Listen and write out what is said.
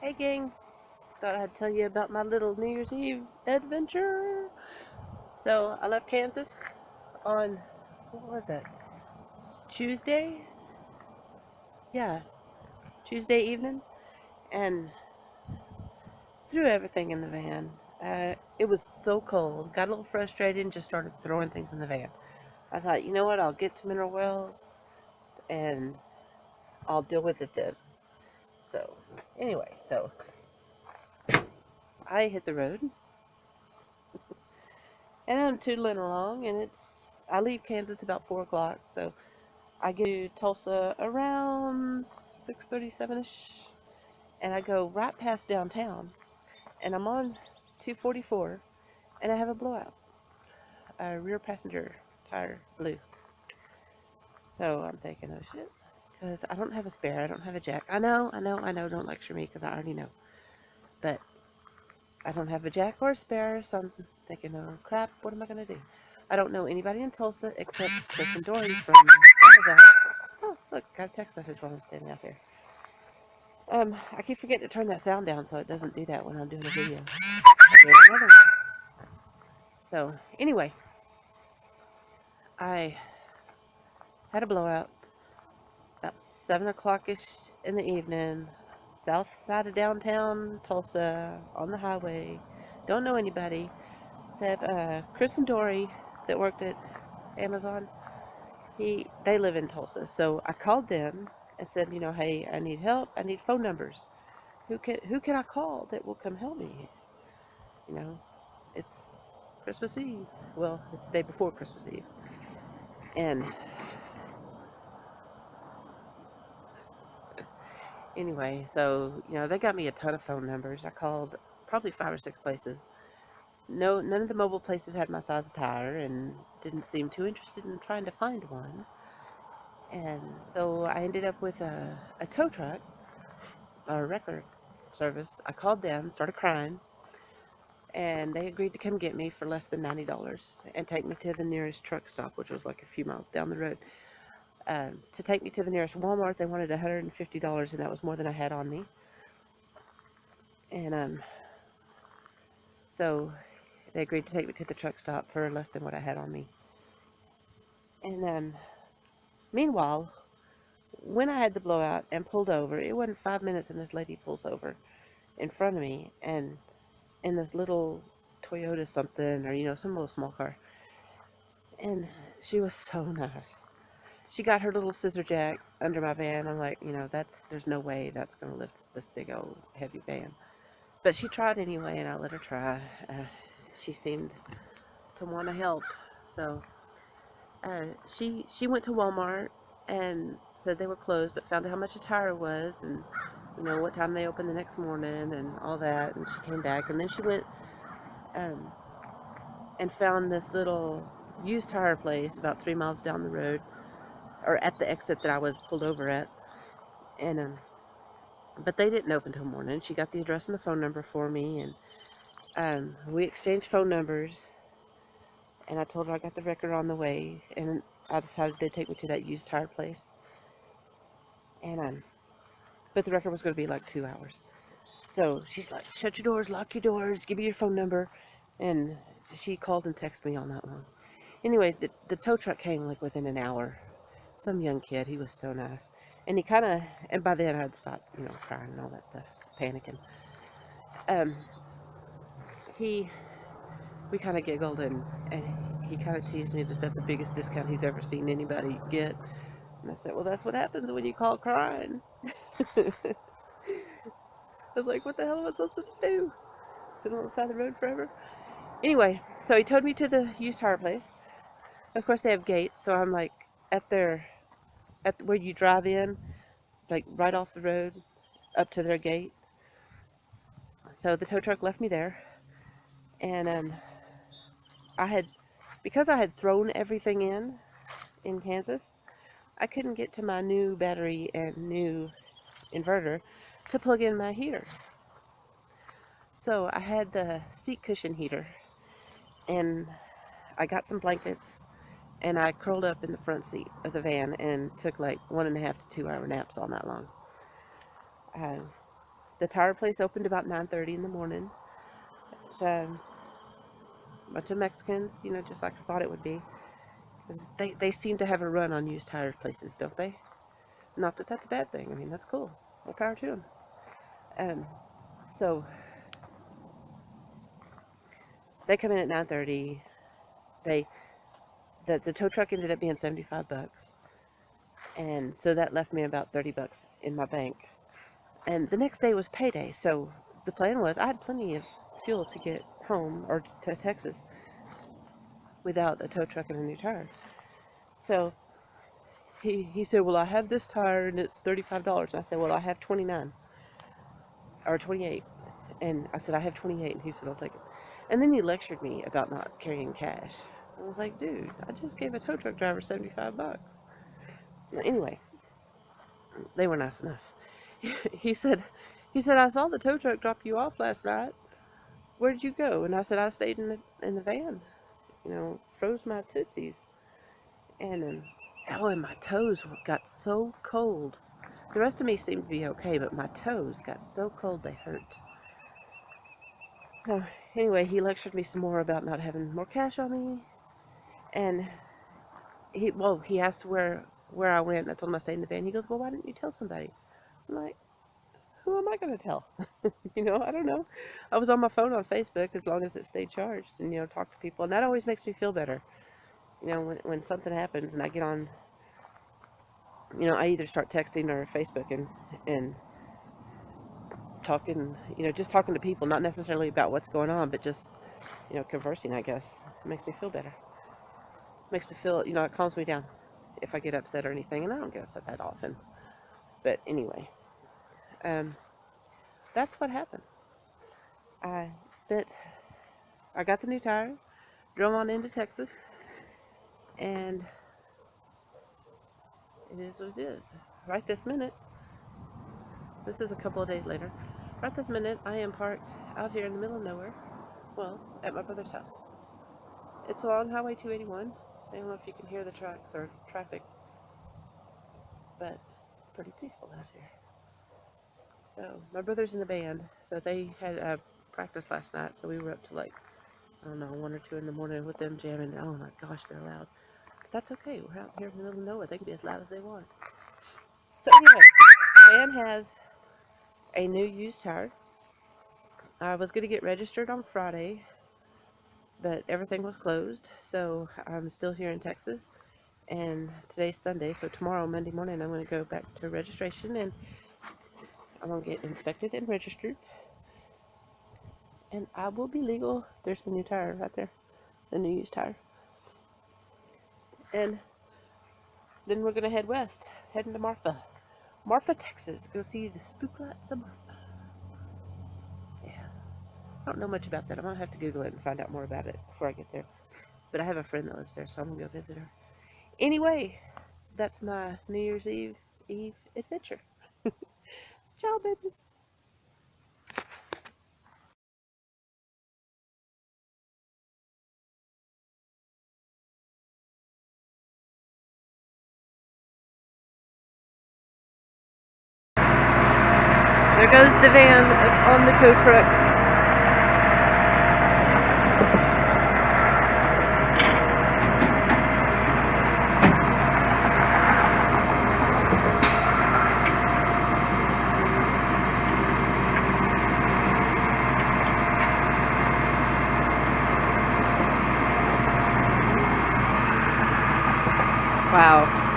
Hey gang, thought I'd tell you about my little New Year's Eve adventure. So I left Kansas on, what was it, Tuesday? Yeah, Tuesday evening, and threw everything in the van. It was so cold, got a little frustrated and just started throwing things in the van. I thought, you know what, I'll get to Mineral Wells and I'll deal with it then. So, anyway, I hit the road and I'm tootling along, and I leave Kansas about 4 o'clock, so I get to Tulsa around 6:37ish, and I go right past downtown, and I'm on 244, and I have a blowout. Rear passenger tire blew. So I'm thinking, oh shit, because I don't have a spare, I don't have a jack. I know, don't lecture me, because I already know. But I don't have a jack or a spare, so I'm thinking, oh crap, what am I going to do? I don't know anybody in Tulsa except Chris and Dory from Amazon. Oh, look, got a text message while I'm standing out there. I keep forgetting to turn that sound down so it doesn't do that when I'm doing a video. There's another one. So, anyway, I had a blowout about 7 o'clock-ish in the evening, south side of downtown Tulsa, on the highway. Don't know anybody except Chris and Dory that worked at Amazon. They live in Tulsa, so I called them and said, hey, I need help. I need phone numbers. Who can I call that will come help me? It's Christmas Eve. Well, it's the day before Christmas Eve. And anyway, so, they got me a ton of phone numbers. I called probably 5 or 6 places. No, none of the mobile places had my size of tire and didn't seem too interested in trying to find one. And so I ended up with a tow truck, a record service. I called them, started crying, and they agreed to come get me for less than $90 and take me to the nearest truck stop, which was like a few miles down the road. To take me to the nearest Walmart, they wanted $150, and that was more than I had on me. And so they agreed to take me to the truck stop for less than what I had on me. And meanwhile, when I had the blowout and pulled over, it wasn't 5 minutes, and this lady pulls over in front of me, and in this little Toyota something, or some little small car, and she was so nice. She got her little scissor jack under my van. I'm like, there's no way that's going to lift this big old heavy van. But she tried anyway, and I let her try. She seemed to want to help. So she went to Walmart and said they were closed, but found out how much a tire was, and what time they opened the next morning and all that. And she came back, and then she went and found this little used tire place about 3 miles down the road, or at the exit that I was pulled over at. And but they didn't open till morning. She got the address and the phone number for me, and we exchanged phone numbers, and I told her I got the record on the way, and I decided they'd take me to that used tire place. And but the record was going to be like 2 hours. So she's like, shut your doors, lock your doors, give me your phone number. And she called and texted me all night long. Anyway, the tow truck came like within an hour. Some young kid, he was so nice. And he kind of, and by then I'd stopped, crying and all that stuff, panicking. We kind of giggled, and he kind of teased me that that's the biggest discount he's ever seen anybody get. And I said, well, that's what happens when you call crying. I was like, what the hell am I supposed to do? Sit on the side of the road forever? Anyway, so he towed me to the used tire place. Of course, they have gates, so I'm like at where you drive in, like right off the road up to their gate. So the tow truck left me there, and because I had thrown everything in Kansas, I couldn't get to my new battery and new inverter to plug in my heater. So I had the seat cushion heater, and I got some blankets, and I curled up in the front seat of the van and took like 1.5 to 2 hour naps all night long. the tire place opened about 9:30 in the morning. A bunch of Mexicans, you know, just like I thought it would be. They seem to have a run on used tire places, don't they? Not that that's a bad thing. I mean, that's cool. More power to them. So they come in at 9:30. The tow truck ended up being $75, and so that left me about $30 in my bank. And the next day was payday, so the plan was I had plenty of fuel to get home or to Texas without a tow truck and a new tire. So he said, well, I have this tire and it's $35. And I said, well, I have 29 or 28. And I said, I have 28. And he said, I'll take it. And then he lectured me about not carrying cash. I was like, dude, I just gave a tow truck driver $75. Anyway, they were nice enough. He said, I saw the tow truck drop you off last night. Where did you go? And I said, I stayed in the van. You know, froze my tootsies. And and my toes got so cold. The rest of me seemed to be okay, but my toes got so cold they hurt. So anyway, he lectured me some more about not having more cash on me. And he asked where I went. I told him I stayed in the van. He goes, well, why didn't you tell somebody? I'm like, who am I going to tell? You know, I don't know. I was on my phone on Facebook as long as it stayed charged and, you know, talk to people. And that always makes me feel better. You know, when something happens and I get on, you know, I either start texting or Facebook and talking, you know, just talking to people, not necessarily about what's going on, but just, you know, conversing, I guess. It makes me feel better. It makes me feel, you know, it calms me down if I get upset or anything, and I don't get upset that often. But anyway, that's what happened. I got the new tire, drove on into Texas, and it is what it is. Right this minute, this is a couple of days later, right this minute, I am parked out here in the middle of nowhere, well, at my brother's house. It's along Highway 281. I don't know if you can hear the trucks or traffic, but it's pretty peaceful out here. So, my brother's in the band, so they had practice last night, so we were up to like, I don't know, 1 or 2 in the morning with them jamming. Oh my gosh, they're loud. But that's okay, we're out here in the middle of nowhere. They can be as loud as they want. So anyway, the van has a new used tire. I was going to get registered on Friday, but everything was closed, so I'm still here in Texas. And today's Sunday, so tomorrow, Monday morning, I'm going to go back to registration, and I'm going to get inspected and registered. And I will be legal. There's the new tire right there, the new used tire. And then we're going to head west, heading to Marfa, Texas. Go see the spook lights of Marfa. Yeah. I don't know much about that. I'm going to have to Google it and find out more about it before I get there. But I have a friend that lives there, so I'm going to go visit her. Anyway, that's my New Year's Eve adventure. Ciao, babies. There goes the van on the tow truck. Wow.